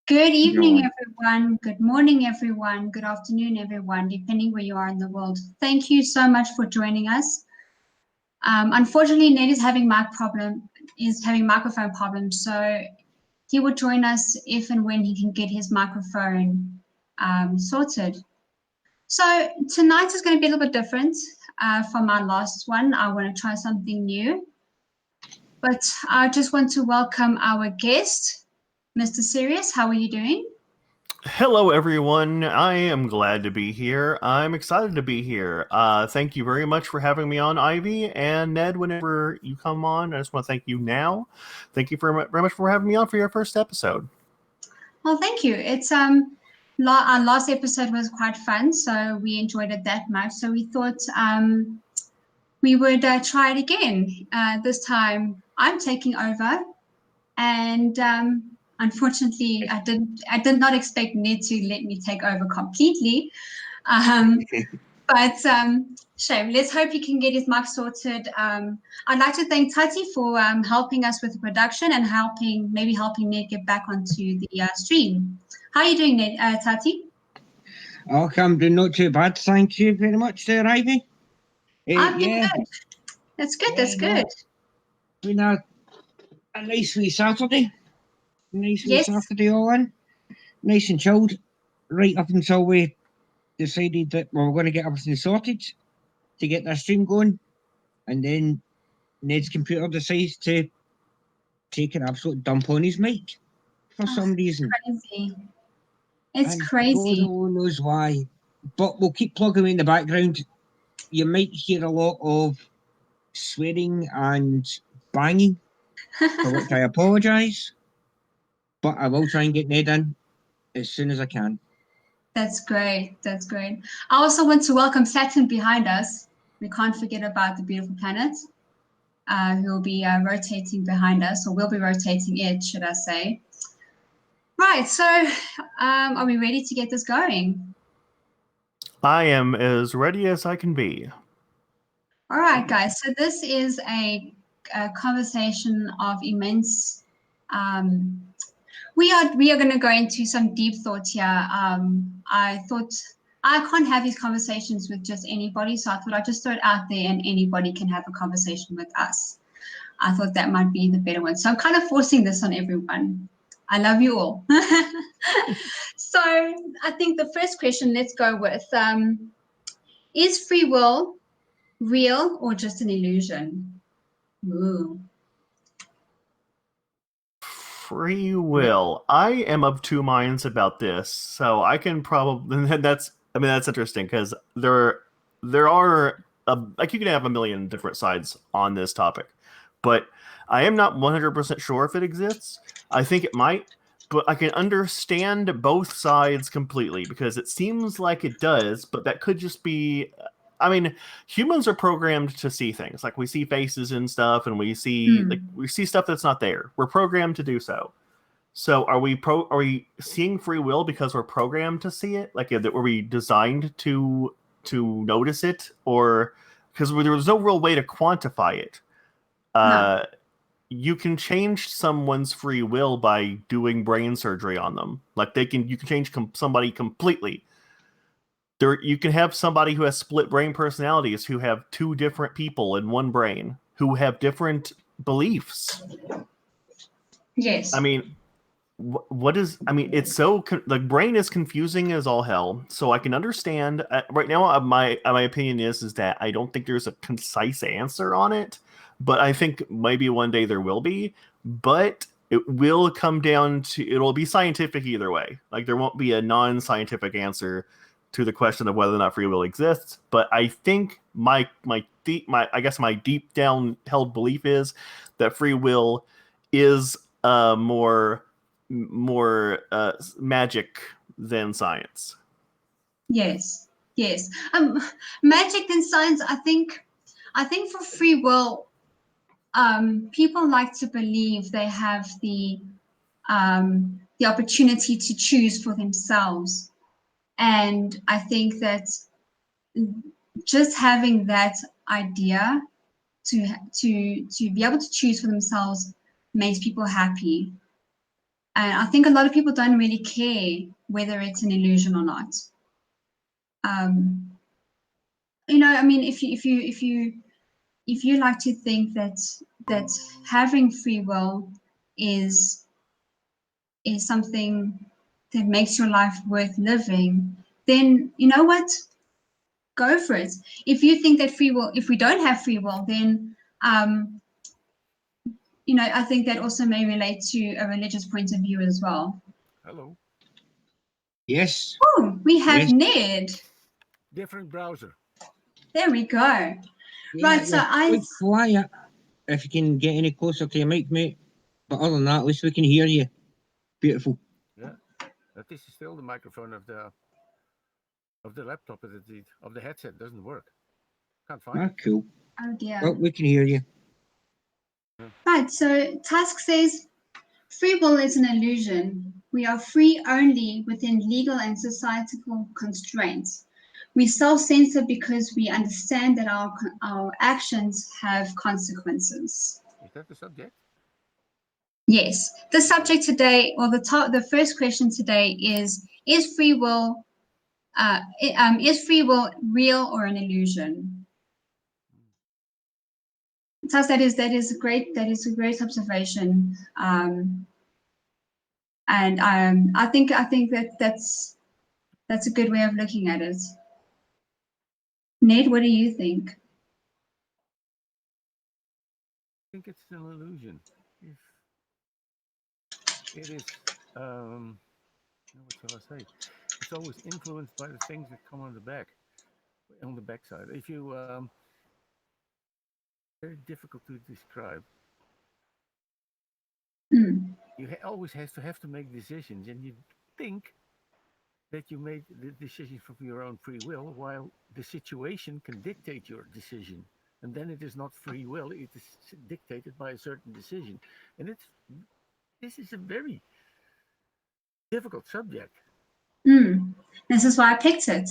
Good evening, No. everyone. Good morning, everyone. Good afternoon, everyone, depending where you are in the world. Thank you so much for joining us. Unfortunately, Ned is having microphone problems, so he will join us if and when he can get his microphone sorted. So tonight is going to be a little bit different from my last one. I want to try something new, but I just want to welcome our guest, Mr. Sirius. How are you doing? Hello, everyone. I am glad to be here. I'm excited to be here. Thank you very much for having me on, Ivy and Ned. Whenever you come on, I just want to thank you now. Thank you very much for having me on for your first episode. Well, thank you. It's our last episode was quite fun, so we enjoyed it that much. So we thought we would try it again. This time, I'm taking over, and unfortunately, I did not expect Ned to let me take over completely. But shame. Let's hope he can get his mic sorted. I'd like to thank Tati for helping us with the production and maybe helping Ned get back onto the stream. How are you doing, Ned, Tati? Okay, I'm doing not too bad. Thank you very much there, Ivy. I'm doing good. That's good. That's good. Been a nice wee Saturday. Yes. Saturday all in. Nice and chilled. Right up until we decided that we were going to get everything sorted to get the stream going. And then Ned's computer decides to take an absolute dump on his mic for some reason. Crazy. It's and crazy. God only knows why. But we'll keep plugging away in the background. You might hear a lot of swearing and banging, for which I apologise. But I will try and get Ned in as soon as I can. That's great. That's great. I also want to welcome Saturn behind us. We can't forget about the beautiful planet. Who will be rotating behind us, or will be rotating it, should I say. Right, so are we ready to get this going? I am as ready as I can be. All right, guys. So this is a conversation of immense. We are going to go into some deep thoughts here. I thought I can't have these conversations with just anybody, so I thought I'd just throw it out there, and anybody can have a conversation with us. I thought that might be the better one. So I'm kind of forcing this on everyone. I love you all. So I think the first question, let's go with, is free will real or just an illusion? Ooh. Free will. I am of two minds about this, so I can probably. That's interesting because there are like you can have a million different sides on this topic, but I am not 100% sure if it exists. I think it might, but I can understand both sides completely because it seems like it does, but that could just be. I mean, humans are programmed to see things. Like we see faces and stuff, and we see stuff that's not there. We're programmed to do so. So are we seeing free will because we're programmed to see it? Like were we designed to notice it, or because there was no real way to quantify it? No. You can change someone's free will by doing brain surgery on them. Like you can change somebody completely. You can have somebody who has split brain personalities, who have two different people in one brain, who have different beliefs. Yes. I mean, it's so the brain is confusing as all hell. So I can understand right now. My opinion is that I don't think there's a concise answer on it, but I think maybe one day there will be. But it will come down to it'll be scientific either way. Like there won't be a non-scientific answer to the question of whether or not free will exists. But I think my deep down held belief is that free will is more magic than science. Yes. Magic than science. I think for free will, people like to believe they have the opportunity to choose for themselves. And I think that just having that idea to be able to choose for themselves makes people happy. And I think a lot of people don't really care whether it's an illusion or not. I mean, if you like to think that having free will is something that makes your life worth living, then you know what? Go for it. If you think that if we don't have free will, then I think that also may relate to a religious point of view as well. Hello. Yes. Oh, we have Yes. Ned. Different browser. There we go. Right, so Quite quiet. If you can get any closer to your mic, mate. But other than that, at least we can hear you. Beautiful. Yeah. This is still the microphone of the laptop, but of the headset doesn't work. Can't find it. Cool. Oh dear. Well, we can hear you. Right, so Tusk says, free will is an illusion. We are free only within legal and societal constraints. We self-censor because we understand that our actions have consequences. Is that the subject? Yes. The subject today, or the first question today is free will real or an illusion? Tusk, that is a great observation. And I think that's a good way of looking at it. Ned, what do you think? I think it's an illusion. If it is, what shall I say? It's always influenced by the things that come on the backside. If you, very difficult to describe. Mm. You always have to make decisions, and you think that you made the decision from your own free will, while the situation can dictate your decision. And then it is not free will, it is dictated by a certain decision. And this is a very difficult subject. This is why I picked it.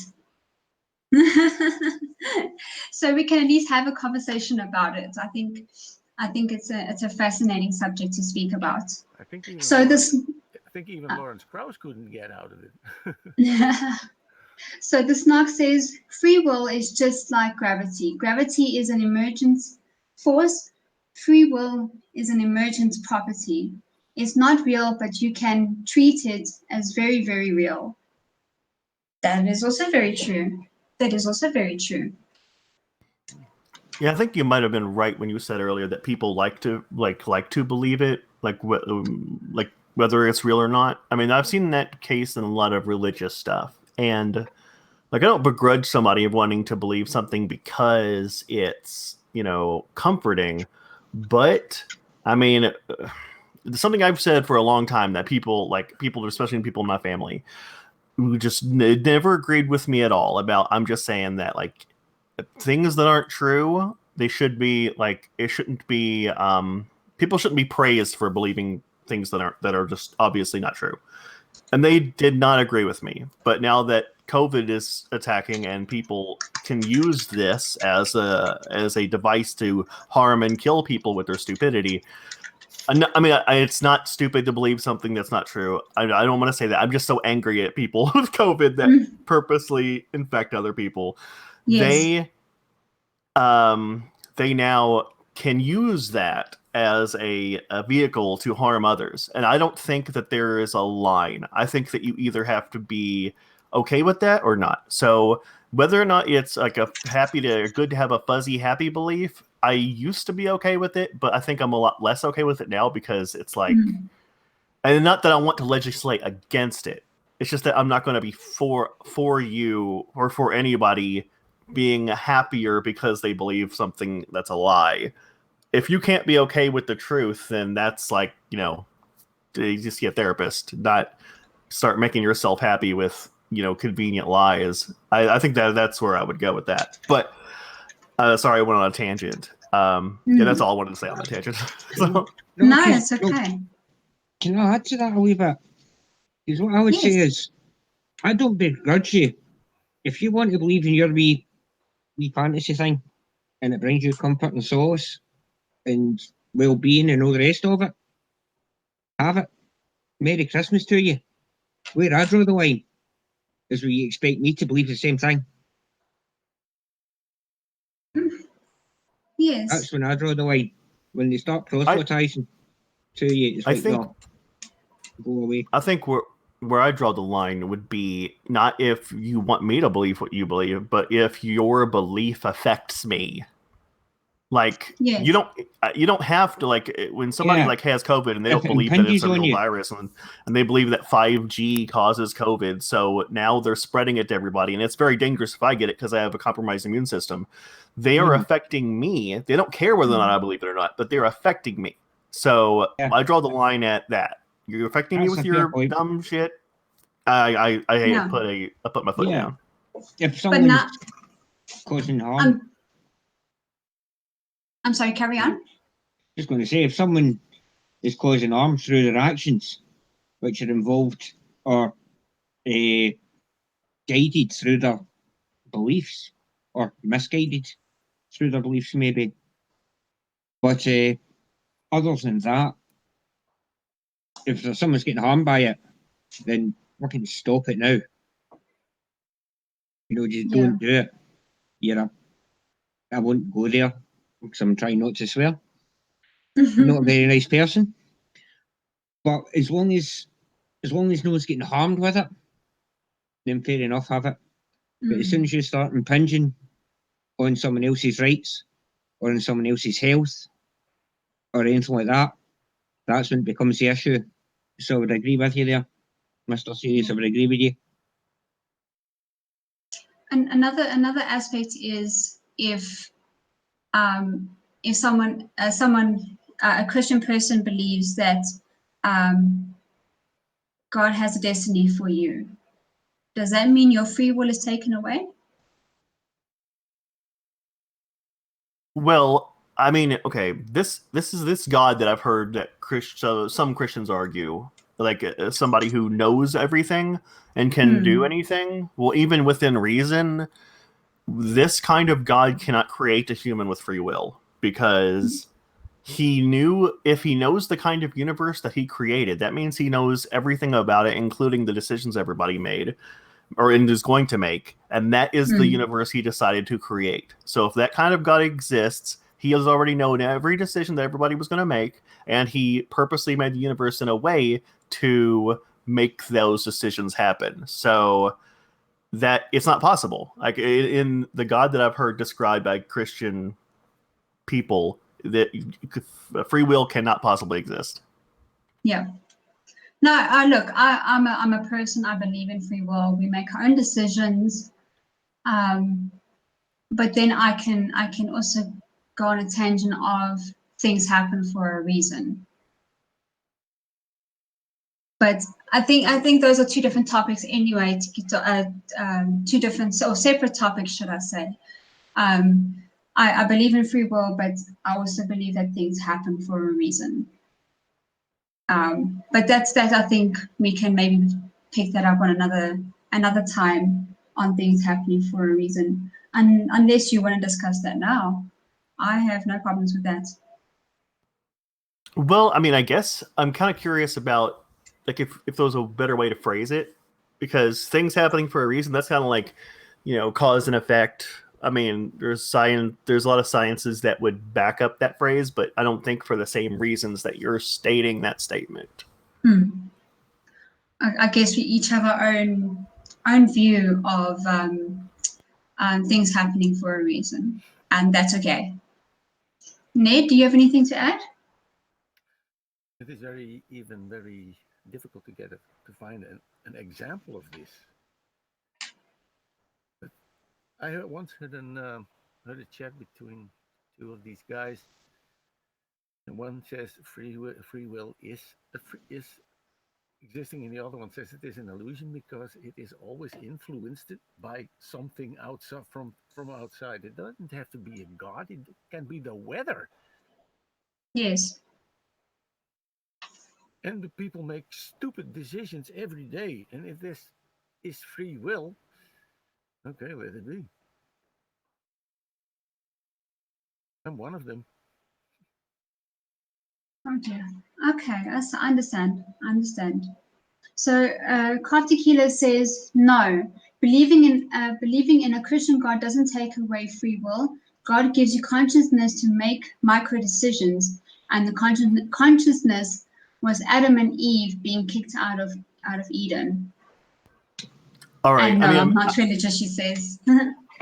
So we can at least have a conversation about it. I think it's a fascinating subject to speak about. I think even Lawrence Krauss couldn't get out of it. So the snark says, free will is just like gravity. Gravity is an emergent force. Free will is an emergent property. It's not real, but you can treat it as very, very real. That is also very true. Yeah, I think you might have been right when you said earlier that people like to believe it, like whether it's real or not. I mean, I've seen that case in a lot of religious stuff, and like I don't begrudge somebody of wanting to believe something because it's comforting, but I mean, something I've said for a long time that people, especially people in my family, who just never agreed with me at all about. I'm just saying that like things that aren't true, they should be like, it shouldn't be. People shouldn't be praised for believing things that are just obviously not true. And they did not agree with me. But now that COVID is attacking and people can use this as a device to harm and kill people with their stupidity, I mean, it's not stupid to believe something that's not true. I don't want to say that. I'm just so angry at people with COVID that purposely infect other people. Yes. They now can use that as a vehicle to harm others. And I don't think that there is a line. I think that you either have to be okay with that or not. So whether or not it's like good to have a fuzzy happy belief, I used to be okay with it, but I think I'm a lot less okay with it now because it's like, and not that I want to legislate against it. It's just that I'm not going to be for you or for anybody being happier because they believe something that's a lie. If you can't be okay with the truth, then that's like, you just see a therapist, not start making yourself happy with, convenient lies. I think that's where I would go with that. But sorry, I went on a tangent. Yeah, that's all I wanted to say on the tangent. No, it's okay. Can I add to that a wee bit? Because what I would say is, I don't begrudge you. If you want to believe in your wee fantasy thing, and it brings you comfort and solace and well-being and all the rest of it, have it. Merry Christmas to you. Where I draw the line is where you expect me to believe the same thing. Yes. That's when I draw the line. When they start proselytizing to you, it's I like, think no, go away. I think where I draw the line would be not if you want me to believe what you believe, but if your belief affects me. Like Yes. you don't have to, like, when somebody Yeah. like has COVID and they If don't it believe that it's impinges a on real you. virus, and they believe that 5G causes COVID, so now they're spreading it to everybody, and it's very dangerous if I get it because I have a compromised immune system. They are affecting me. They don't care whether or not I believe it or not, but they're affecting me. So Yeah. I draw the line at that. You're affecting me That's with a fair your point. dumb shit. I No. put my foot Yeah. down. If But someone's not. causing harm, I'm sorry. Carry on. just going to say, if someone is causing harm through their actions, which are involved or guided through their beliefs, or misguided through their beliefs, maybe. But other than that, if someone's getting harmed by it, then we can stop it now. Just don't do it. I won't go there because I'm trying not to swear. I'm not a very nice person. But as long as no one's getting harmed with it, then fair enough, have it. But as soon as you start impinging on someone else's rights or on someone else's health or anything like that, that's when it becomes the issue. So I would agree with you there, Mr. Serious. I would agree with you. And another aspect is if someone a Christian person believes that God has a destiny for you, does that mean your free will is taken away? Well, I mean, okay, this is this God that I've heard that some Christians argue, like somebody who knows everything and can do anything. Well, even within reason, this kind of God cannot create a human with free will, because if he knows the kind of universe that he created, that means he knows everything about it, including the decisions everybody made or is going to make, and that is the universe he decided to create. So if that kind of God exists, he has already known every decision that everybody was going to make, and he purposely made the universe in a way to make those decisions happen. So that it's not possible. Like in the God that I've heard described by Christian people, that free will cannot possibly exist. Yeah. No, look, I'm a person. I believe in free will. We make our own decisions, but then I can also go on a tangent of things happen for a reason. But I think those are two different topics anyway. Two different or separate topics, should I say? I believe in free will, but I also believe that things happen for a reason. But that I think we can maybe pick that up on another time on things happening for a reason. And unless you want to discuss that now, I have no problems with that. Well, I mean, I guess I'm kind of curious about, like, if there was a better way to phrase it, because things happening for a reason, that's kind of like, cause and effect. I mean, there's a lot of sciences that would back up that phrase, but I don't think for the same reasons that you're stating that statement. I guess we each have our own view of things happening for a reason, and that's okay. Ned, do you have anything to add? It is very difficult to find an example of this. But I once heard a chat between two of these guys, and one says free will is existing, and the other one says it is an illusion because it is always influenced by something outside from outside. It doesn't have to be a god; it can be the weather. Yes. And the people make stupid decisions every day. And if this is free will, okay, let it be. I'm one of them. Oh dear. Okay, I understand. I understand. So Kartik Healer says no. Believing in a Christian God doesn't take away free will. God gives you consciousness to make micro decisions, and the consciousness was Adam and Eve being kicked out of Eden. All right. And no, I mean, I'm not religious, she says.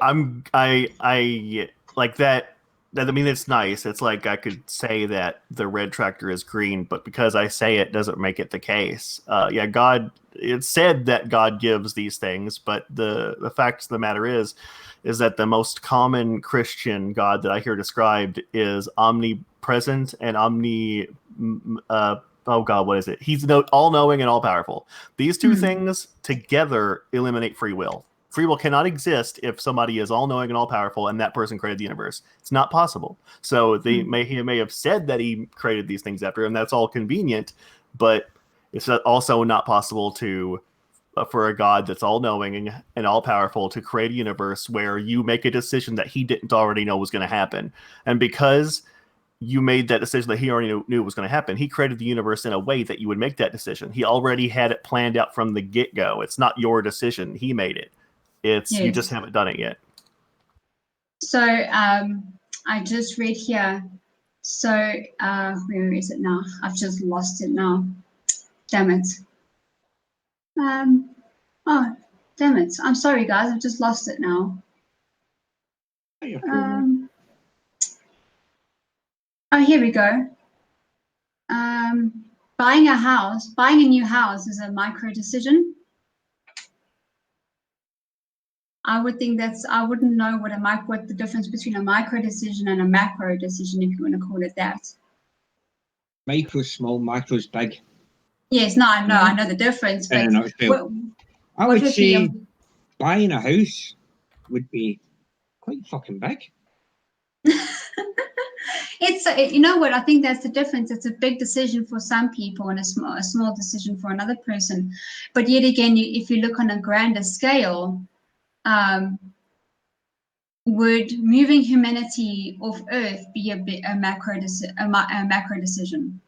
I like that. I mean, it's nice. It's like I could say that the red tractor is green, but because I say it doesn't make it the case. Yeah, God. It's said that God gives these things, but the fact of the matter is that the most common Christian God that I hear described is omnipresent and oh God, what is it? He's all knowing and all powerful. These two things together eliminate free will. Free will cannot exist if somebody is all-knowing and all-powerful and that person created the universe. It's not possible. So he may have said that he created these things after, and that's all convenient, but it's also not possible to for a God that's all-knowing and all-powerful to create a universe where you make a decision that he didn't already know was going to happen. And because you made that decision that he already knew was going to happen, he created the universe in a way that you would make that decision. He already had it planned out from the get-go. It's not your decision. He made it. It's you just haven't done it yet. So I just read here. So where is it now? I've just lost it now. Damn it. Oh, damn it. I'm sorry, guys. I've just lost it now. Oh, here we go. Buying a new house is a micro decision. I wouldn't know what the difference between a micro decision and a macro decision, if you want to call it that. Micro's small, macro's big. Yes, no, I know the difference, but I would say buying a house would be quite fucking big. It's you know what, I think that's the difference. It's a big decision for some people and a small decision for another person. But yet again, if you look on a grander scale, would moving humanity off Earth be a macro decision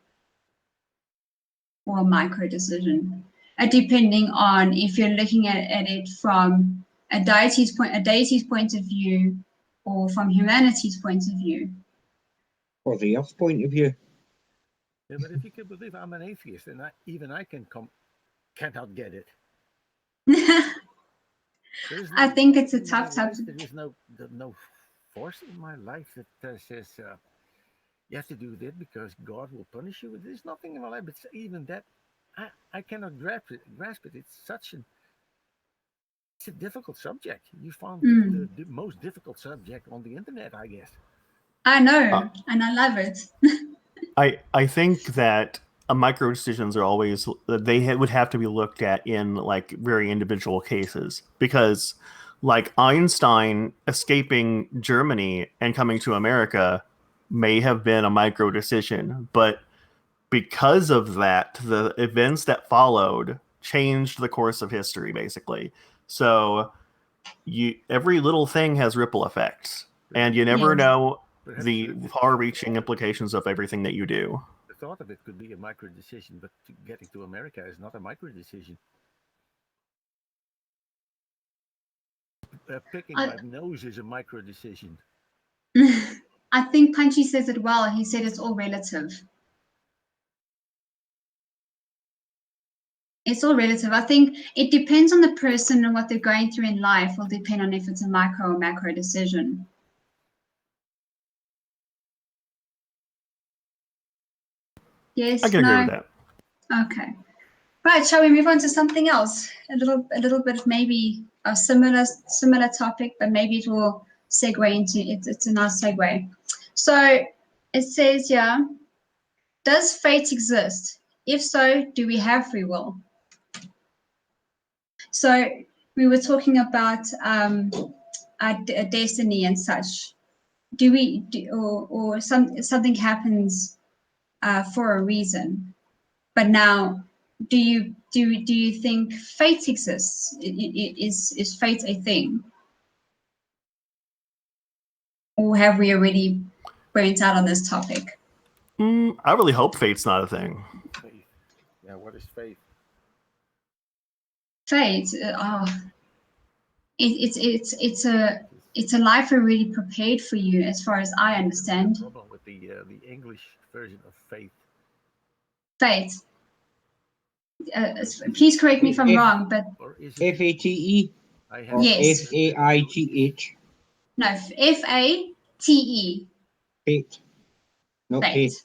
or a micro decision? Depending on if you're looking at it from a deity's point of view or from humanity's point of view. Or the Earth's point of view. Yeah, but if you can believe I'm an atheist, and even I cannot get it. I think it's a tough subject. There is no force in my life that says you have to do this because God will punish you. There's nothing in my life, but even that, I cannot grasp it. It's a difficult subject. You found the most difficult subject on the internet, I guess. I know, and I love it. I think that micro decisions are always would have to be looked at in like very individual cases, because like Einstein escaping Germany and coming to America may have been a micro decision, but because of that, the events that followed changed the course of history, basically. So every little thing has ripple effects, and you never know the far-reaching implications of everything that you do. The thought of it could be a micro decision, but getting to America is not a micro decision. Picking my nose is a micro decision. I think Punchy says it well. He said it's all relative. It's all relative. I think it depends on the person and what they're going through in life will depend on if it's a micro or macro decision. Yes, I can agree with that. Okay. Right, shall we move on to something else? A little bit maybe a similar topic, but maybe it will segue into it. It's a nice segue. So it says here, does fate exist? If so, do we have free will? So we were talking about a destiny and such. Or something happens for a reason? But now, do you think fate exists? Is fate a thing, or have we already burnt out on this topic? I really hope fate's not a thing. Faith. Yeah, what is faith? Fate. It's a life already prepared for you, as far as I understand. The problem with the English version of faith. Fate. Please correct me if I'm wrong, but Or is it? F-A-T-E I or Yes. F-A-I-T-H. no, F-A-T-E. Fate. Not Fate. faith.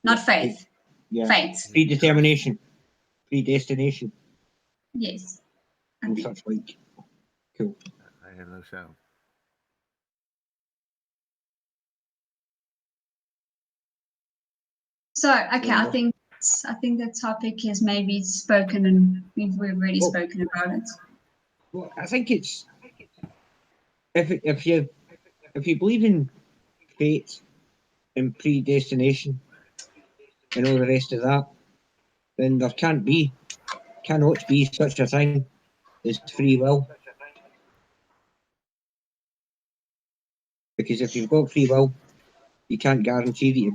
Not faith. Yeah. Fate. Predetermination. Predestination. Yes. I And think. such like. Cool. I have no sound. So, okay, I think the topic is maybe spoken, and we've already spoken about it. Well, I think it's if you believe in fate and predestination and all the rest of that, then there cannot be such a thing as free will. Because if you've got free will, you can't guarantee that you're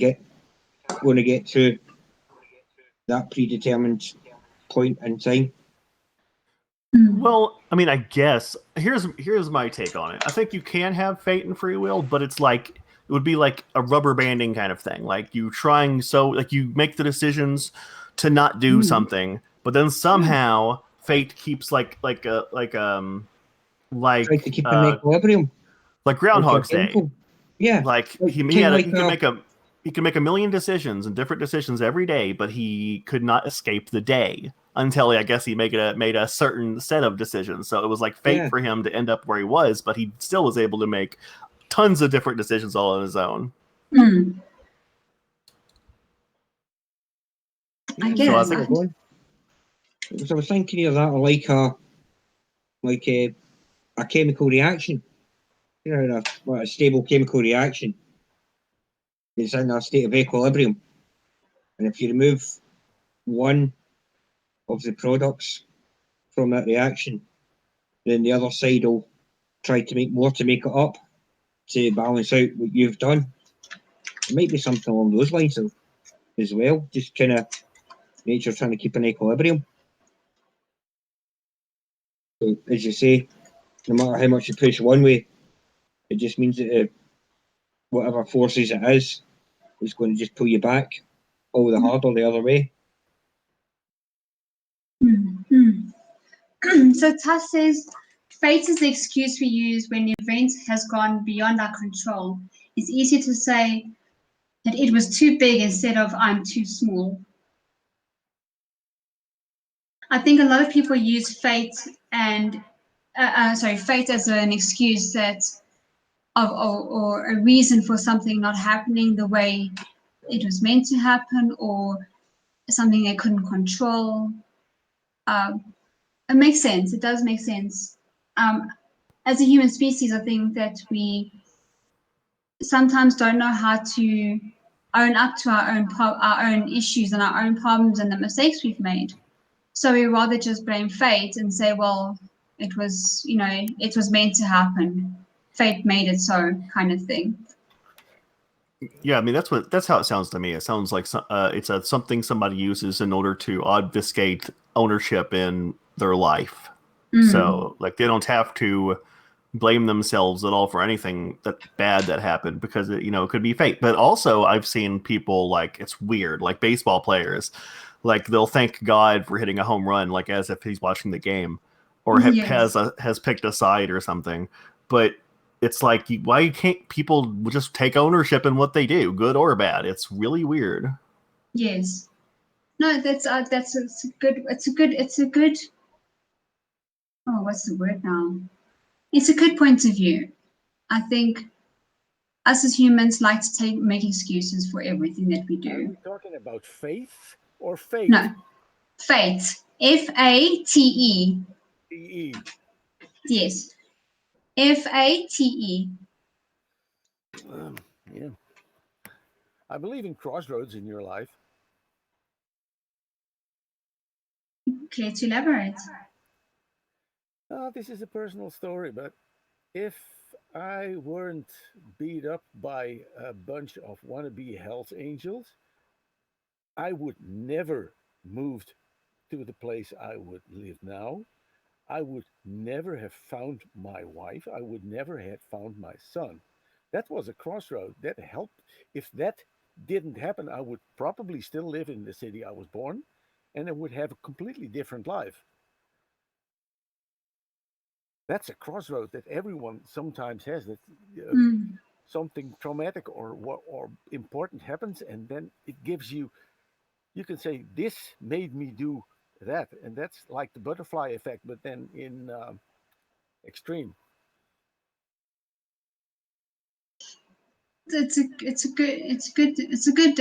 going to get to that predetermined point in time. Well, I mean, I guess here's my take on it. I think you can have fate and free will, but it's like it would be like a rubber banding kind of thing. Like you make the decisions to not do something, but then somehow fate keeps like Try to keep an equilibrium. like Groundhog's Day. Yeah. Like he can make a million decisions and different decisions every day, but he could not escape the day until I guess he made a certain set of decisions. So it was like fate for him to end up where he was, but he still was able to make tons of different decisions all on his own. I guess. So I was thinking of that like a chemical reaction. You know, a stable chemical reaction. It's in a state of equilibrium, and if you remove one of the products from that reaction, then the other side will try to make more to make it up to balance out what you've done. It might be something along those lines as well, just kind of nature trying to keep an equilibrium. So, as you say, no matter how much you push one way, it just means that whatever forces it is going to just pull you back all the harder the other way. So Tuss says, fate is the excuse we use when the event has gone beyond our control. It's easier to say that it was too big instead of I'm too small. I think a lot of people use fate and fate as an excuse or a reason for something not happening the way it was meant to happen, or something they couldn't control. It makes sense. It does make sense. As a human species, I think that we sometimes don't know how to own up to our own issues and our own problems and the mistakes we've made. So we rather just blame fate and say, well, it was meant to happen. Fate made it so, kind of thing. Yeah, I mean that's how it sounds to me. It sounds like it's something somebody uses in order to obfuscate ownership in their life. So like they don't have to blame themselves at all for anything that bad that happened, because it could be fate. But also I've seen people, like, it's weird, like baseball players, like they'll thank God for hitting a home run, like as if he's watching the game, or has picked a side or something. But it's like, why can't people just take ownership in what they do, good or bad? It's really weird. Yes. No, it's a good. Oh, what's the word now? It's a good point of view. I think us as humans like to make excuses for everything that we do. Are we talking about faith or fate? No, fate. F-A-T-E. E-E. Yes. F-A-T-E. Yeah. I believe in crossroads in your life. Care to elaborate? This is a personal story, but if I weren't beat up by a bunch of wannabe Hells Angels, I would never moved to the place I would live now. I would never have found my wife. I would never have found my son. That was a crossroad. That helped. If that didn't happen, I would probably still live in the city I was born, and I would have a completely different life. That's a crossroad that everyone sometimes has. That Mm. something traumatic or important happens, and then it gives you. You can say this made me do that, and that's like the butterfly effect, but then in extreme. It's a good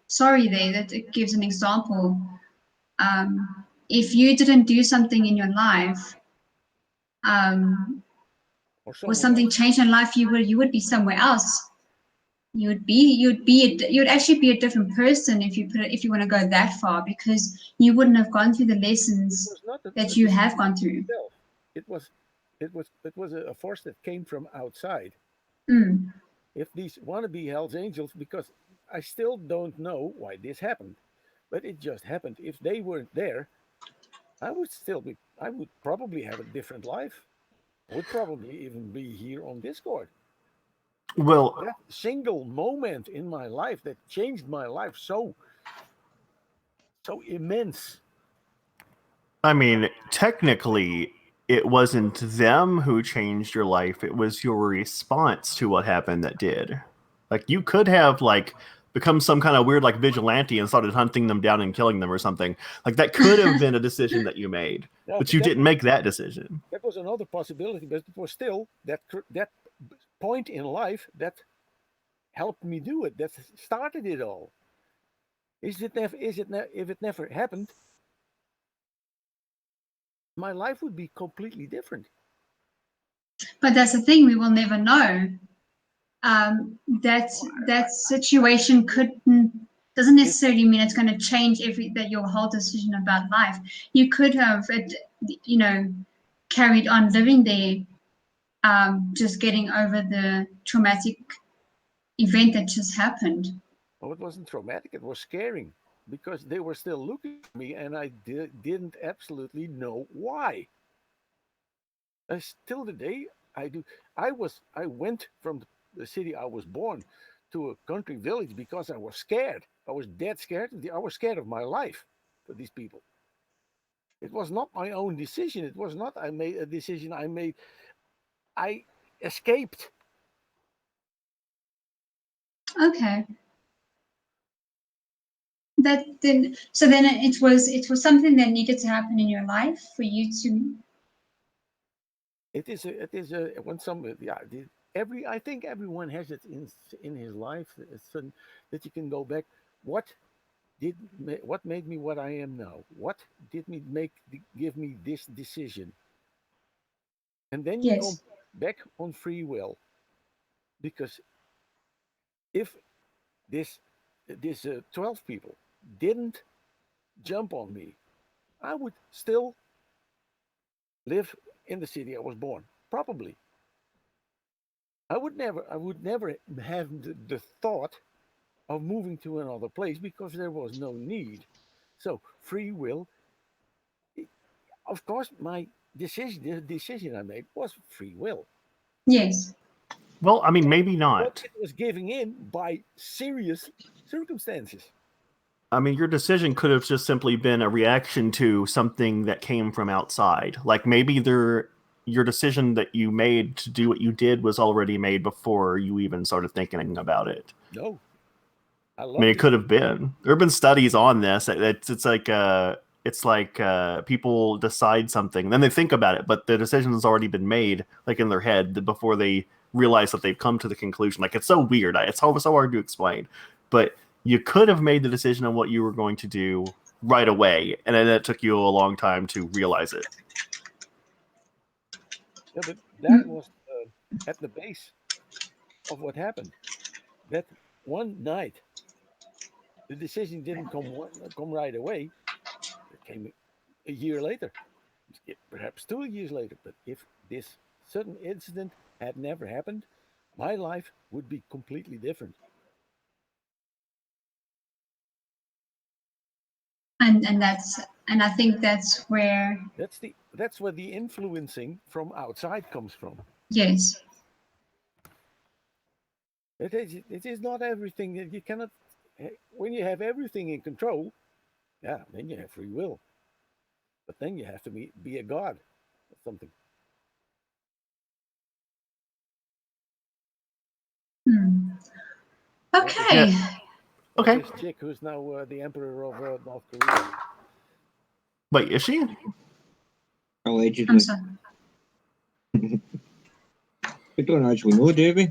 sorry there that it gives an example. If you didn't do something in your life, um, Or or someone something else. changed in life, you would be somewhere else. You'd actually be a different person if you want to go that far, because you wouldn't have gone through the It lessons was not a that you decision have gone through. itself. It was, it was a force that came from outside. Mm. If these wannabe Hell's Angels, because I still don't know why this happened, but it just happened. If they weren't there, I would still be. I would probably have a different life. I would probably even be here on Discord. It was Well, that single moment in my life that changed my life so immense. I mean, technically, it wasn't them who changed your life. It was your response to what happened that did. Like, you could have, like, become some kind of weird, like, vigilante and started hunting them down and killing them or something. Like, that could have been a decision that you made, Yeah, but but you didn't make that decision. that was another possibility, but it was still that point in life that helped me do it. That started it all. If it never happened, my life would be completely different. But that's the thing, we will never know. That situation doesn't If necessarily mean it's going to change that your whole decision about life. You could have you know carried on living there, just getting over the traumatic event that just happened. oh, it wasn't traumatic, it was scaring because they were still looking at me, and I didn't absolutely know why. Till today, I do. I went from the city I was born to a country village because I was scared. I was dead scared. I was scared of my life for these people. It was not my own decision. It was not I made a decision I made. I escaped. Okay. Then it was something that needed to happen in your life for you to. It is a when some yeah every I think everyone has it in his life. It's that you can go back. What what made me what I am now? What did me give me this decision? And then you come Yes. back on free will, because if this 12 people didn't jump on me, I would still live in the city I was born. Probably, I would never have the thought of moving to another place because there was no need. So free will, of course, the decision I made was free will. Yes. Well, I mean, maybe But not. it was giving in by serious circumstances. I mean, your decision could have just simply been a reaction to something that came from outside. Like maybe your decision that you made to do what you did was already made before you even started thinking about it. No, I I mean, love it this. could have been. There have been studies on this. It's like people decide something, then they think about it, but the decision has already been made, like in their head, before they realize that they've come to the conclusion. Like it's so weird. It's so hard to explain, but you could have made the decision on what you were going to do right away, and then it took you a long time to realize it. Yeah, but that Mm. was at the base of what happened. That one night, the decision didn't come right away. It came a year later, perhaps 2 years later. But if this sudden incident had never happened, my life would be completely different. and I think that's where, That's where the influencing from outside comes from. yes. It is not everything that you cannot. When you have everything in control, yeah, then you have free will. But then you have to be a god or something. Okay. Yeah. Okay. This chick who's now the emperor of North Korea. Wait, is she? Allegedly. I'm sorry. We don't actually know, do we?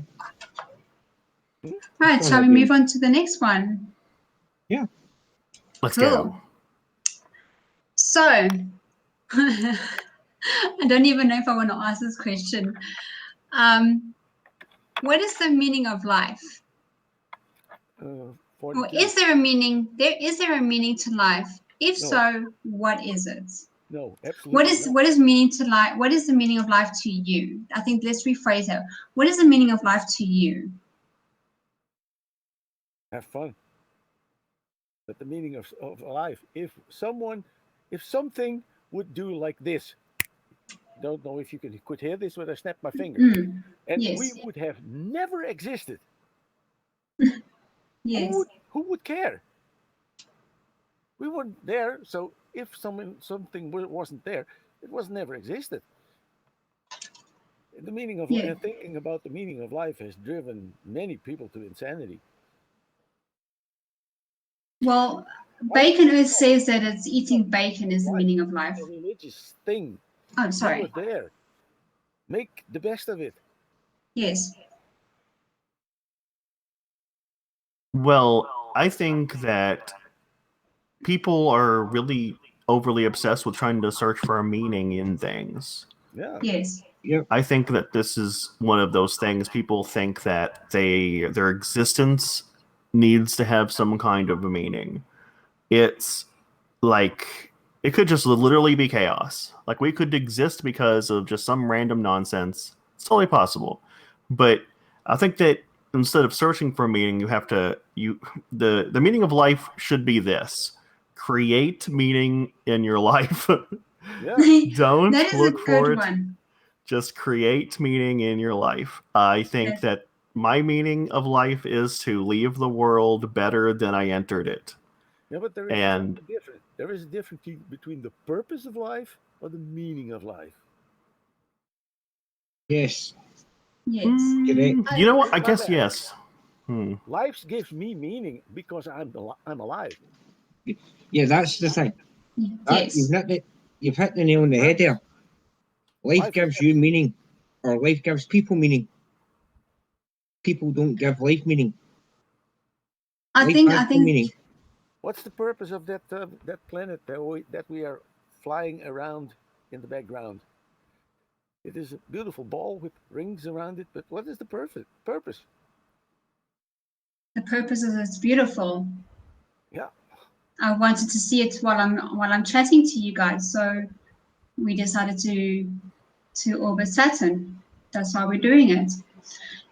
Right, shall we move on to the next one? Yeah. Let's Cool. go. So, I don't even know if I want to ask this question. What is the meaning of life? Or is there a meaning? Is there a meaning to life? If No. so, what is it? No, absolutely. What is meaning to life? What is the meaning of life to you? I think let's rephrase it. What is the meaning of life to you? Have fun. But the meaning of life, if something would do like this, don't know if you could hear this when I snap my finger, and Yes. we would have never existed. Yes. Who would care? We weren't there, so if something wasn't there, it was never existed. The meaning of thinking about the meaning of life has driven many people to insanity. Well, Bacon Earth says that it's eating bacon is the meaning of life. A religious thing. Oh, sorry. You were there. Make the best of it. Yes. Well, I think that people are really overly obsessed with trying to search for a meaning in things. Yeah. Yes. Yep. I think that this is one of those things. People think that their existence needs to have some kind of a meaning. It's like it could just literally be chaos. Like we could exist because of just some random nonsense. It's totally possible. But I think that instead of searching for a meaning, the meaning of life should be this. Create meaning in your life. Yeah. Don't that is look a for good it. one. Just create meaning in your life. I think that my meaning of life is to leave the world better than I entered it. Yeah, but there is a difference between the purpose of life or the meaning of life. Yes. Yes. You know what? I guess yes. Life gives me meaning because I'm alive. Yeah, that's the thing. Yes. You've hit the nail on the head there. Life gives you meaning, or life gives people meaning. People don't give life meaning. I think meaning. What's the purpose of that planet that we are flying around in the background? It is a beautiful ball with rings around it, but what is the purpose? the purpose is it's beautiful. Yeah. I wanted to see it while I'm chatting to you guys, so we decided to orbit Saturn. That's why we're doing it.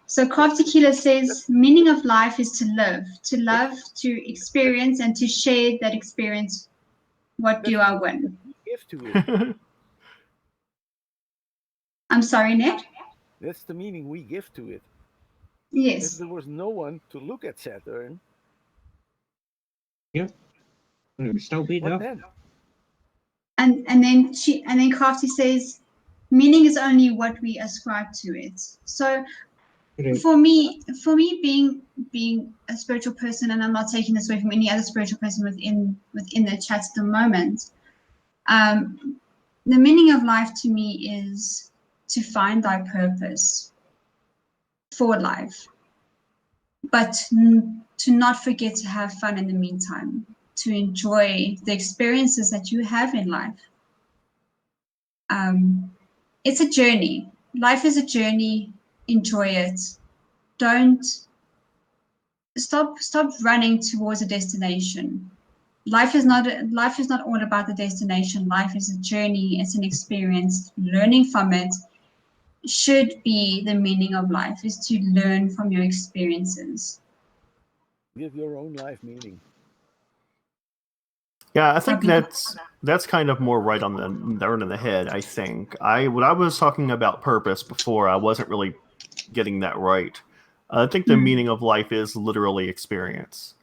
So Crafty Killer says, meaning of life is to love, to experience, and to share that experience. What do I win? Give to it. I'm sorry, Ned? That's the meaning we give to it. Yes. If there was no one to look at Saturn, yeah, it would still be there. Then? And then Crafty says, meaning is only what we ascribe to it. So for me being a spiritual person, and I'm not taking this away from any other spiritual person within the chat at the moment, the meaning of life to me is to find thy purpose for life, but to not forget to have fun in the meantime, to enjoy the experiences that you have in life. It's a journey. Life is a journey. Enjoy it. Don't stop running towards a destination. Life is not all about the destination. Life is a journey. It's an experience. Learning from it should be the meaning of life, is to learn from your experiences. Give your own life meaning. Yeah, I think That'd that's kind of more right on the right on the head. I think when I was talking about purpose before, I wasn't really getting that right. I think the meaning of life is literally experience.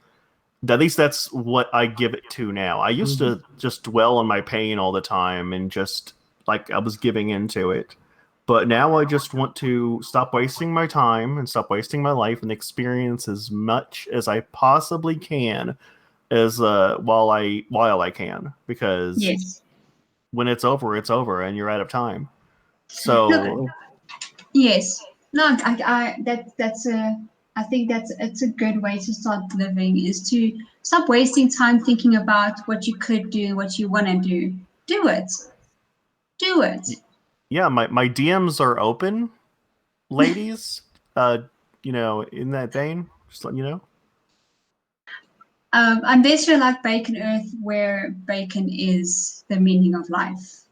At least that's what I give it to now. I used to just dwell on my pain all the time and just like I was giving into it. But now I just want to stop wasting my time and stop wasting my life and experience as much as I possibly can as while I can, because Yes. when it's over and you're out of time. No, So yes. No, I think it's a good way to start living, is to stop wasting time thinking about what you could do, what you want to do. Do it. Do it. yeah, my DMs are open, ladies. In that vein, just letting you know. Unless you're like Bacon Earth, where bacon is the meaning of life.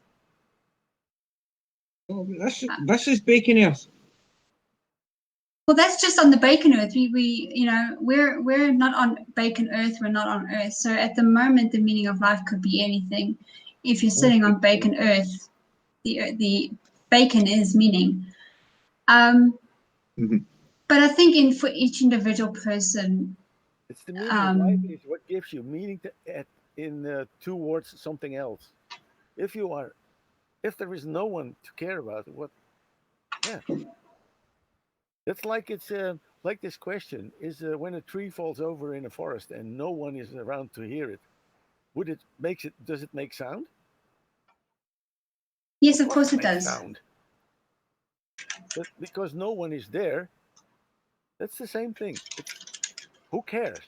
Oh, this is Bacon Earth. Well, that's just on the Bacon Earth. We're not on Bacon Earth. We're not on Earth. So at the moment, the meaning of life could be anything. If you're sitting on Bacon Earth, the bacon is meaning. But I think for each individual person, It's the meaning of life is what gives you meaning towards something else. If there is no one to care about, what? Yeah, it's like this question is when a tree falls over in a forest and no one is around to hear it. Does it make sound? yes, of course it makes does. sound. But because no one is there, that's the same thing. Who cares?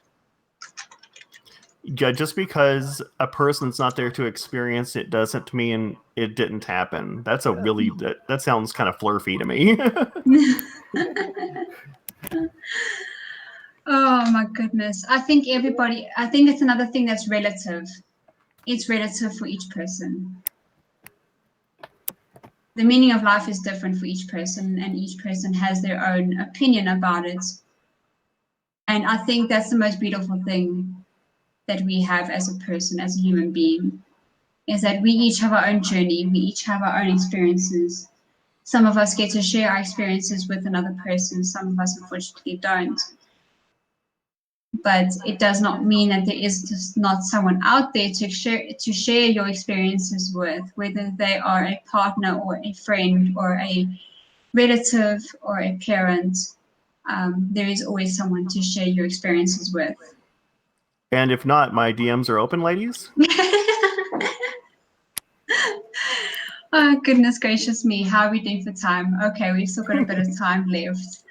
Yeah, just because a person's not there to experience it doesn't mean it didn't happen. That's that sounds kind of flirty to me. Oh my goodness. I think it's another thing that's relative. It's relative for each person. The meaning of life is different for each person, and each person has their own opinion about it. And I think that's the most beautiful thing that we have as a person, as a human being, is that we each have our own journey. We each have our own experiences. Some of us get to share our experiences with another person. Some of us, unfortunately, don't. But it does not mean that there is just not someone out there to share your experiences with, whether they are a partner or a friend or a relative or a parent. There is always someone to share your experiences with. And if not, my DMs are open, ladies. Oh, goodness gracious me. How are we doing for time? Okay, we've still got a bit of time left.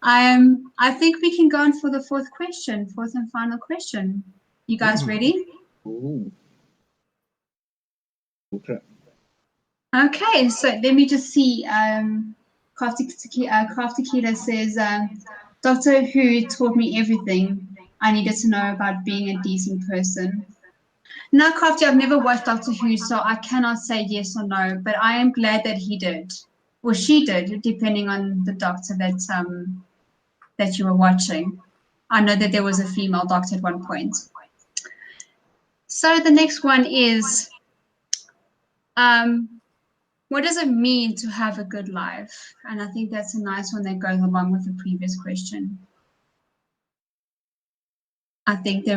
I think we can go on for the fourth and final question. You guys ready? Oh. Okay. Okay, so let me just see. Crafty Tequila says, Doctor Who taught me everything I needed to know about being a decent person. Now, Crafty, I've never watched Doctor Who, so I cannot say yes or no, but I am glad that he did, or she did, depending on the doctor that you were watching. I know that there was a female doctor at one point. So the next one is, what does it mean to have a good life? And I think that's a nice one that goes along with the previous question. I think they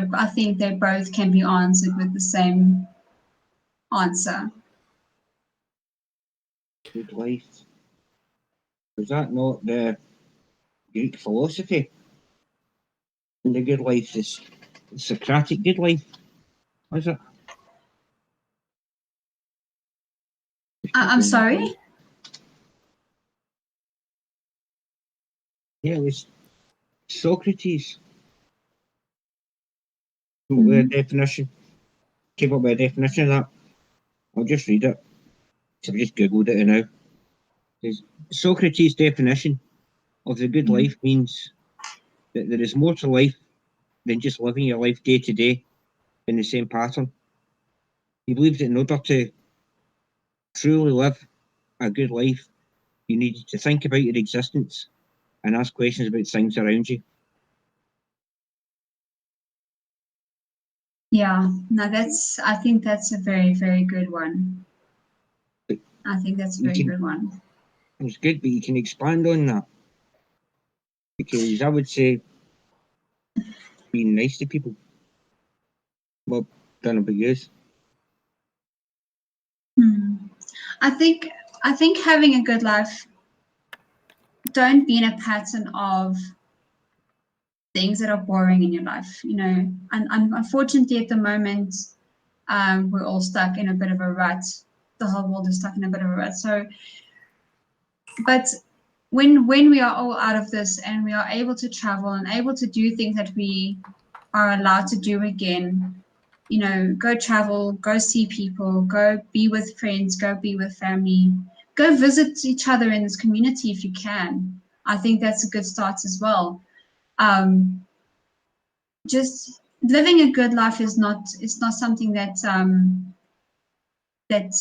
both can be answered with the same answer. Good life. Was that not the Greek philosophy? And the good life, this Socratic good life, was it? I'm sorry? Yeah, it was Socrates. The definition. Came up with a definition of that. I'll just read it. So I just googled it now. Socrates' definition of the good life means that there is more to life than just living your life day to day in the same pattern. He believed that in order to truly live a good life, you need to think about your existence and ask questions about things around you. Yeah, no, I think that's a very, very good one. I think that's a very good one. It's good, but you can expand on that, because I would say being nice to people. Well, don't know about yours. I think having a good life, don't be in a pattern of things that are boring in your life, you know. And unfortunately, at the moment, we're all stuck in a bit of a rut. The whole world is stuck in a bit of a rut. So, but when we are all out of this and we are able to travel and able to do things that we are allowed to do again, you know, go travel, go see people, go be with friends, go be with family, go visit each other in this community if you can. I think that's a good start as well. Just living a good life is not something that that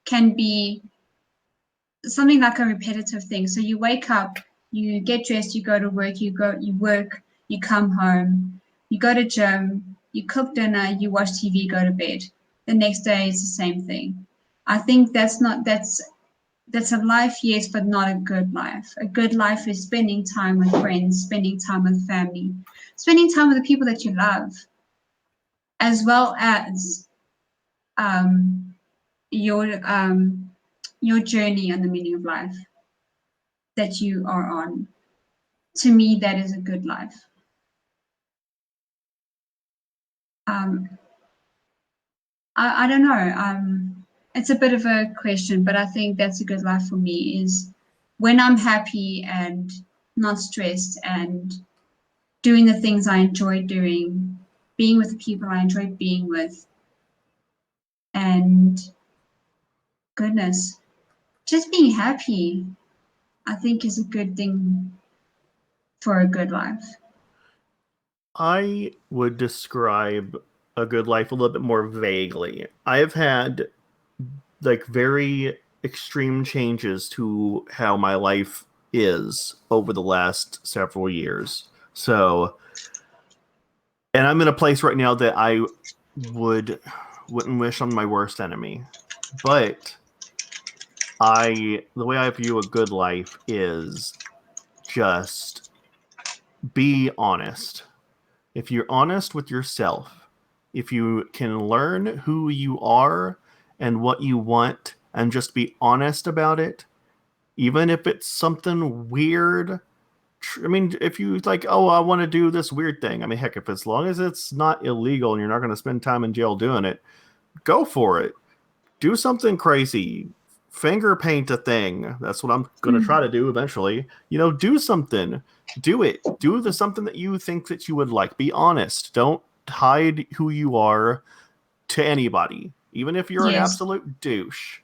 can be something like a repetitive thing. So you wake up, you get dressed, you go to work, you work, you come home, you go to gym, you cook dinner, you watch TV, go to bed. The next day is the same thing. I think that's a life, yes, but not a good life. A good life is spending time with friends, spending time with family, spending time with the people that you love, as well as your journey on the meaning of life that you are on. To me, that is a good life. I don't know. It's a bit of a question, but I think that's a good life for me, is when I'm happy and not stressed and doing the things I enjoy doing, being with the people I enjoy being with, and goodness, just being happy, I think is a good thing for a good life. I would describe a good life a little bit more vaguely. I've had like very extreme changes to how my life is over the last several years. So, and I'm in a place right now that I wouldn't wish on my worst enemy. But the way I view a good life is just be honest. If you're honest with yourself, if you can learn who you are and what you want and just be honest about it, even if it's something weird. I mean, if you like, oh, I want to do this weird thing. I mean, heck, if as long as it's not illegal and you're not going to spend time in jail doing it, go for it. Do something crazy. Finger paint a thing. That's what I'm going to try to do eventually. You know, do something. Do it. Do something that you think that you would like. Be honest. Don't hide who you are to anybody. Even if you're an absolute douche.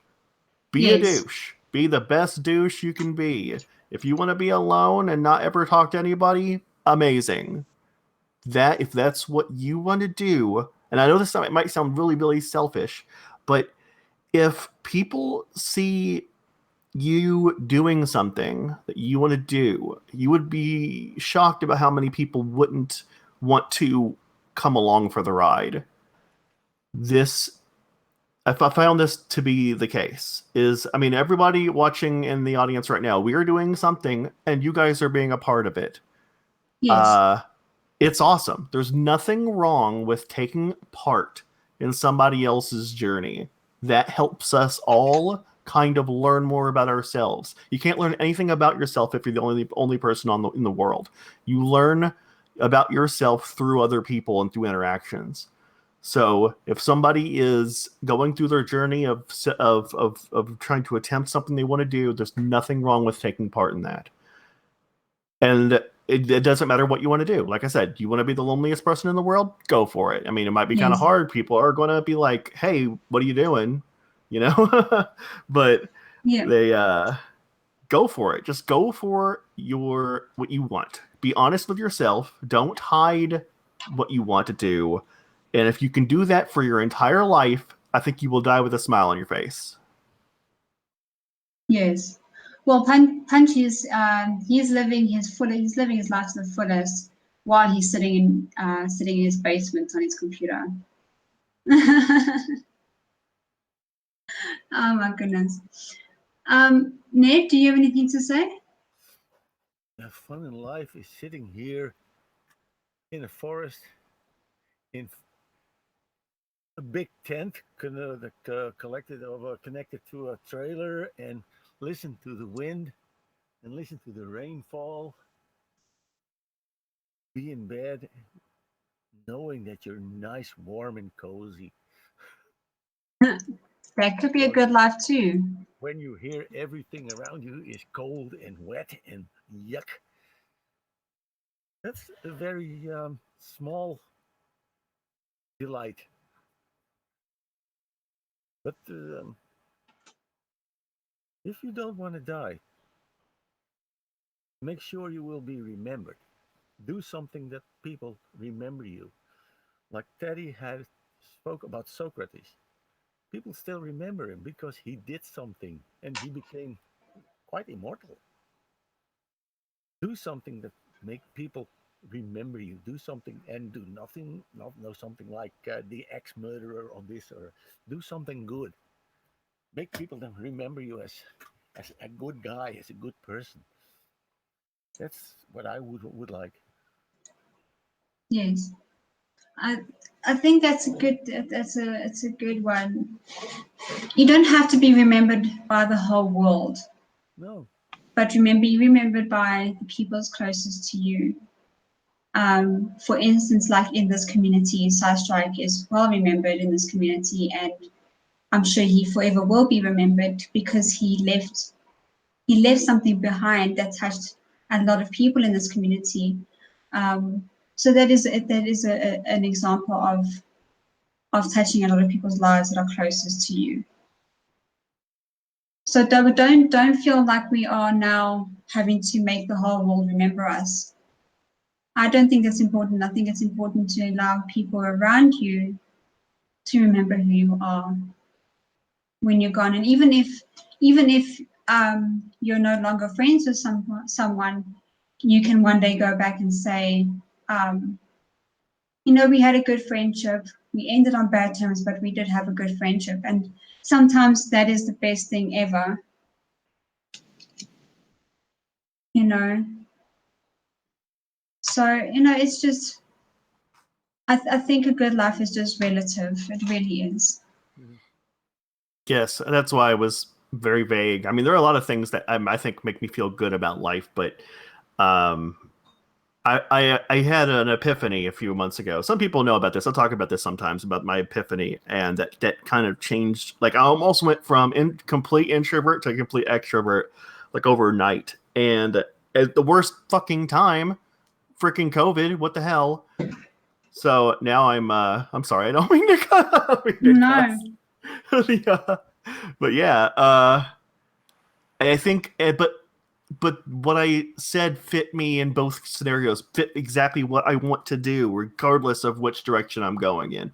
Be a douche. Be the best douche you can be. If you want to be alone and not ever talk to anybody, amazing. If that's what you want to do, and I know this might sound really, really selfish, but if people see you doing something that you want to do, you would be shocked about how many people wouldn't want to come along for the ride. I found this to be the case. I mean, everybody watching in the audience right now, we are doing something, and you guys are being a part of it. Yes. It's awesome. There's nothing wrong with taking part in somebody else's journey. That helps us all kind of learn more about ourselves. You can't learn anything about yourself if you're the only person in the world. You learn about yourself through other people and through interactions. So if somebody is going through their journey of trying to attempt something they want to do, there's nothing wrong with taking part in that. And it doesn't matter what you want to do. Like I said, you want to be the loneliest person in the world? Go for it. I mean, it might be kind of hard. People are going to be like, hey, what are you doing? You know? But they go for it. Just go for what you want. Be honest with yourself. Don't hide what you want to do. And if you can do that for your entire life, I think you will die with a smile on your face. Yes. Well, Punch is he's living his life to the fullest while he's sitting in his basement on his computer. Oh my goodness. Ned, do you have anything to say? The fun in life is sitting here in a forest in a big tent collected over connected to a trailer and listen to the wind and listen to the rainfall. Be in bed knowing that you're nice, warm, and cozy. That could be a good life too. When you hear everything around you is cold and wet and yuck, that's a very small delight. But if you don't want to die, make sure you will be remembered. Do something that people remember you. Like Teddy had spoke about Socrates. People still remember him because he did something and he became quite immortal. Do something that make people remember you. Do something and do nothing. Not know something like the ex-murderer of this, or do something good. Make people then remember you as a good guy, as a good person. That's what I would like. Yes. I think that's a good it's a good one. You don't have to be remembered by the whole world, No. but be remembered by the people's closest to you. For instance, like in this community, Strike is well remembered in this community, and I'm sure he forever will be remembered because he left something behind that touched a lot of people in this community. So that is an example of touching a lot of people's lives that are closest to you. So don't feel like we are now having to make the whole world remember us. I don't think that's important. I think it's important to allow people around you to remember who you are when you're gone. And even if you're no longer friends with someone, you can one day go back and say, we had a good friendship. We ended on bad terms, but we did have a good friendship. And sometimes that is the best thing ever. So, it's just, I think a good life is just relative. It really is. Yes, that's why I was very vague. I mean, there are a lot of things that I think make me feel good about life, but I had an epiphany a few months ago. Some people know about this. I'll talk about this sometimes, about my epiphany, and that kind of changed. Like, I almost went from complete introvert to complete extrovert, like, overnight. And at the worst fucking time, freaking COVID, what the hell? So now I'm sorry, I don't mean to cut. No. Yeah. But yeah, I think, but what I said fit me in both scenarios, fit exactly what I want to do, regardless of which direction I'm going in.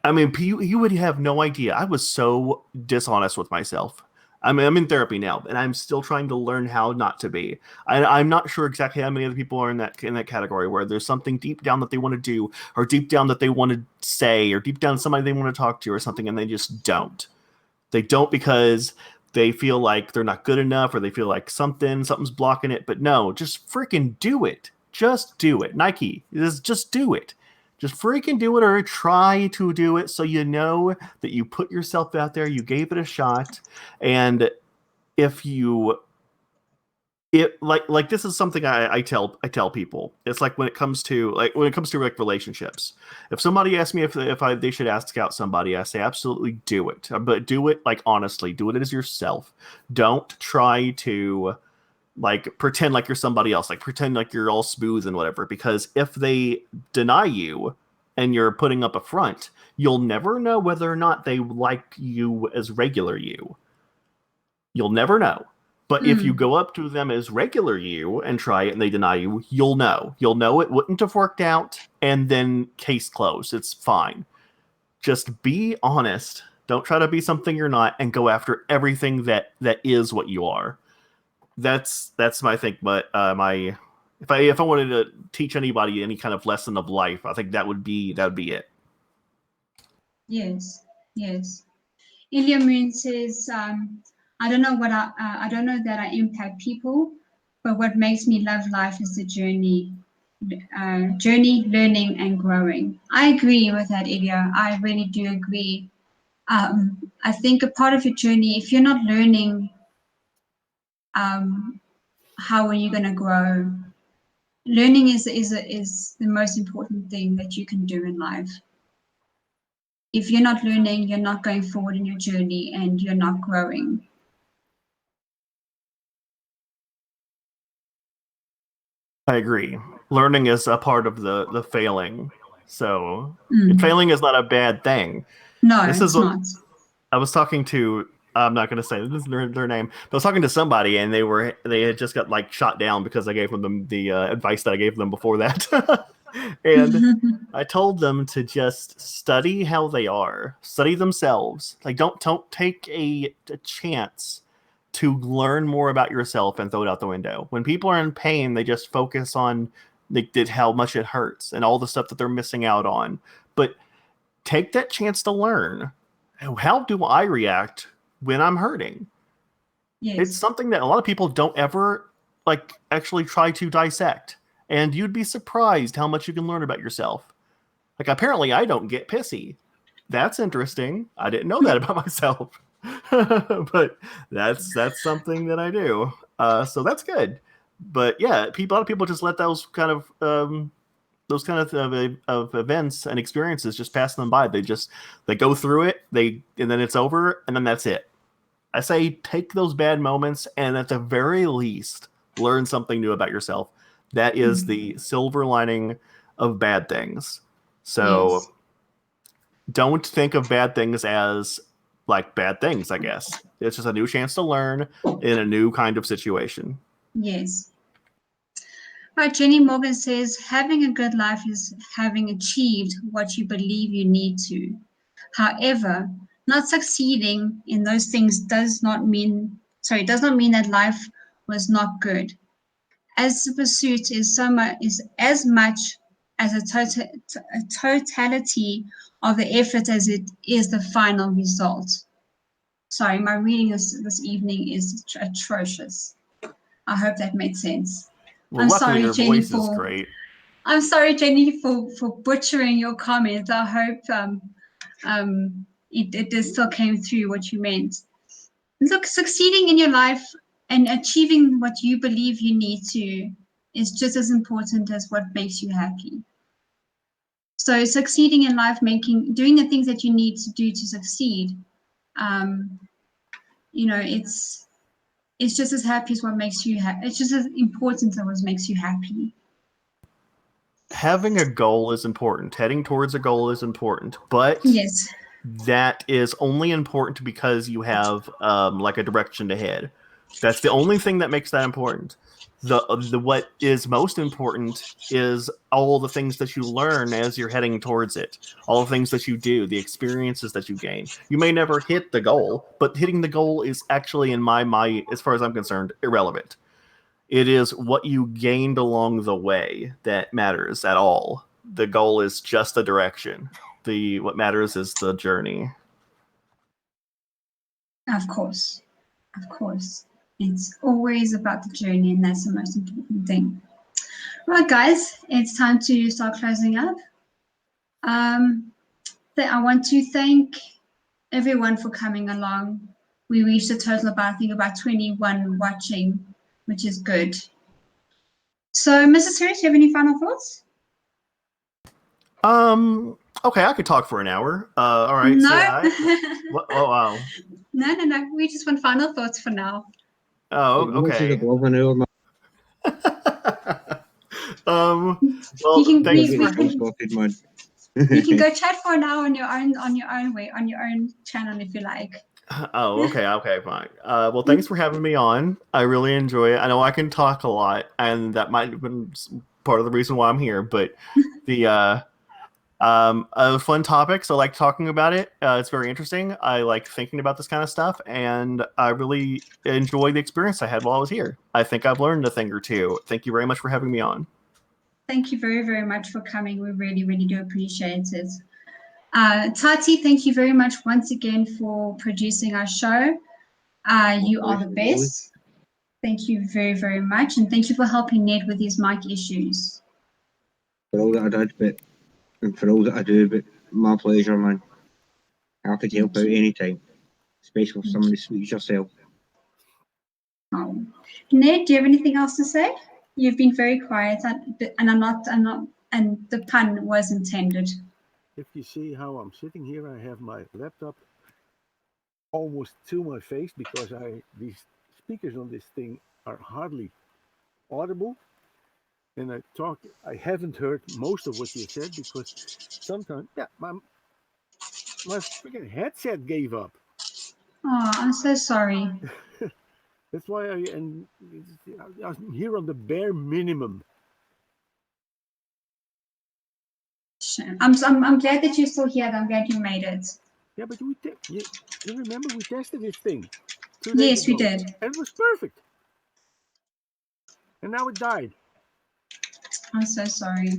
I mean, you would have no idea. I was so dishonest with myself. I mean, I'm in therapy now, and I'm still trying to learn how not to be. I'm not sure exactly how many other people are in that category, where there's something deep down that they want to do, or deep down that they want to say, or deep down somebody they want to talk to, or something, and they just don't. They don't because they feel like they're not good enough, or they feel like something's blocking it. But no, just freaking do it. Just do it. Nike, just do it. Just freaking do it, or try to do it, so you know that you put yourself out there, you gave it a shot. And if you like this is something I tell people. It's like when it comes to like relationships. If somebody asks me if they should ask out somebody, I say absolutely do it. But do it like honestly. Do it as yourself. Don't try to like pretend like you're somebody else. Like pretend like you're all smooth and whatever. Because if they deny you and you're putting up a front, you'll never know whether or not they like you as regular you. You'll never know. But if you go up to them as regular you and try it and they deny you, you'll know. You'll know it wouldn't have worked out, and then case closed. It's fine. Just be honest. Don't try to be something you're not, and go after everything that is what you are. That's my thing. But if I wanted to teach anybody any kind of lesson of life, I think that would be it. Yes, yes. Ilya Moon says, I don't know I don't know that I impact people, but what makes me love life is the journey, learning and growing. I agree with that, Ilya. I really do agree. I think a part of your journey, if you're not learning, how are you going to grow? Learning is the most important thing that you can do in life. If you're not learning, you're not going forward in your journey and you're not growing. I agree. Learning is a part of the failing. So failing is not a bad thing. No, This it's is what not. I was talking to. I'm not going to say this is their name. But I was talking to somebody, and they had just got like shot down because I gave them the advice that I gave them before that. And I told them to just study how they are, study themselves. Like don't take a chance to learn more about yourself and throw it out the window. When people are in pain, they just focus on how much it hurts and all the stuff that they're missing out on. But take that chance to learn. How do I react when I'm hurting? Yes. It's something that a lot of people don't ever like actually try to dissect. And you'd be surprised how much you can learn about yourself. Like apparently I don't get pissy. That's interesting. I didn't know that about myself. But that's something that I do. So that's good. But yeah, a lot of people just let those kind of events and experiences just pass them by. They go through it, and then it's over, and then that's it. I say take those bad moments and at the very least learn something new about yourself. That is the silver lining of bad things. So don't think of bad things as like bad things, I guess. It's just a new chance to learn in a new kind of situation. Yes. Right, Jenny Morgan says, having a good life is having achieved what you believe you need to. However, not succeeding in those things does not mean that life was not good. As the pursuit is as much as a totality of the effort as it is the final result. Sorry, my reading this evening is atrocious. I hope that made sense. Well, I'm luckily sorry, your Jenny, voice is great. I'm sorry, Jenny, for butchering your comments. I hope it still came through what you meant. Look, succeeding in your life and achieving what you believe you need to is just as important as what makes you happy. So succeeding in life, doing the things that you need to do to succeed, it's just as happy as what makes you happy. It's just as important as what makes you happy. Having a goal is important. Heading towards a goal is important, but yes, that is only important because you have like a direction to head. That's the only thing that makes that important. The what is most important is all the things that you learn as you're heading towards it. All the things that you do, the experiences that you gain. You may never hit the goal, but hitting the goal is actually, in my mind, as far as I'm concerned, irrelevant. It is what you gained along the way that matters at all. The goal is just the direction. What matters is the journey. Of course. It's always about the journey, and that's the most important thing. Right, guys, it's time to start closing up. I want to thank everyone for coming along. We reached a total of, I think, about 21 watching, which is good. So, Mrs. Harris, do you have any final thoughts? Okay, I could talk for an hour. All right. No. Say hi. Oh, wow. No. We just want final thoughts for now. Oh, okay. Well, thanks for... You can go chat for an hour on your own way, on your own channel if you like. Oh, okay, fine. Well, thanks for having me on. I really enjoy it. I know I can talk a lot, and that might have been part of the reason why I'm here. But a fun topic, so I like talking about it. It's very interesting. I like thinking about this kind of stuff, and I really enjoy the experience I had while I was here. I think I've learned a thing or two. Thank you very much for having me on. Thank you very, very much for coming. We really, really do appreciate it. Tati, thank you very much once again for producing our show. You are the best. Thank you very, very much. And thank you for helping Ned with his mic issues. For all that I did, and for all that I do, but my pleasure, man. Happy to help out anytime, especially with somebody sweet as yourself. Oh. Ned, do you have anything else to say? You've been very quiet, and I'm not, and the pun was intended. If you see how I'm sitting here, I have my laptop almost to my face because these speakers on this thing are hardly audible. And I haven't heard most of what you said because sometimes, my freaking headset gave up. Oh, I'm so sorry. That's why I'm here on the bare minimum. I'm glad that you're still here. I'm glad you made it. Yeah, but you remember we tested this thing 2 days Yes, ago. we did. And it was perfect. And now it died. I'm so sorry.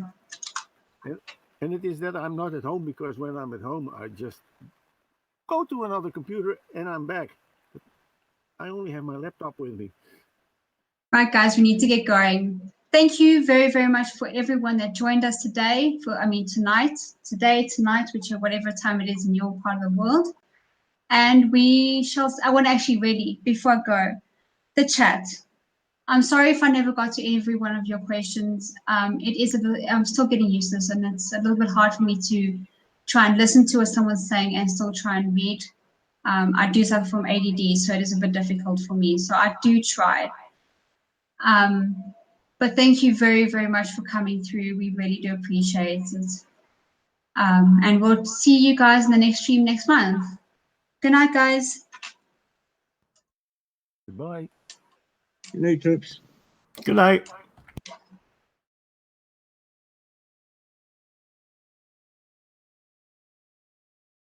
And it is that I'm not at home because when I'm at home, I just go to another computer and I'm back. But I only have my laptop with me. Right, guys, we need to get going. Thank you very, very much for everyone that joined us today. Tonight, whatever time it is in your part of the world. And I want to actually really, before I go, the chat. I'm sorry if I never got to every one of your questions. I'm still getting used to this, and it's a little bit hard for me to try and listen to what someone's saying and still try and read. I do suffer from ADD, so it is a bit difficult for me. So I do try. But thank you very, very much for coming through. We really do appreciate it. And we'll see you guys in the next stream next month. Good night, guys. Goodbye. Good night, troops. Good night.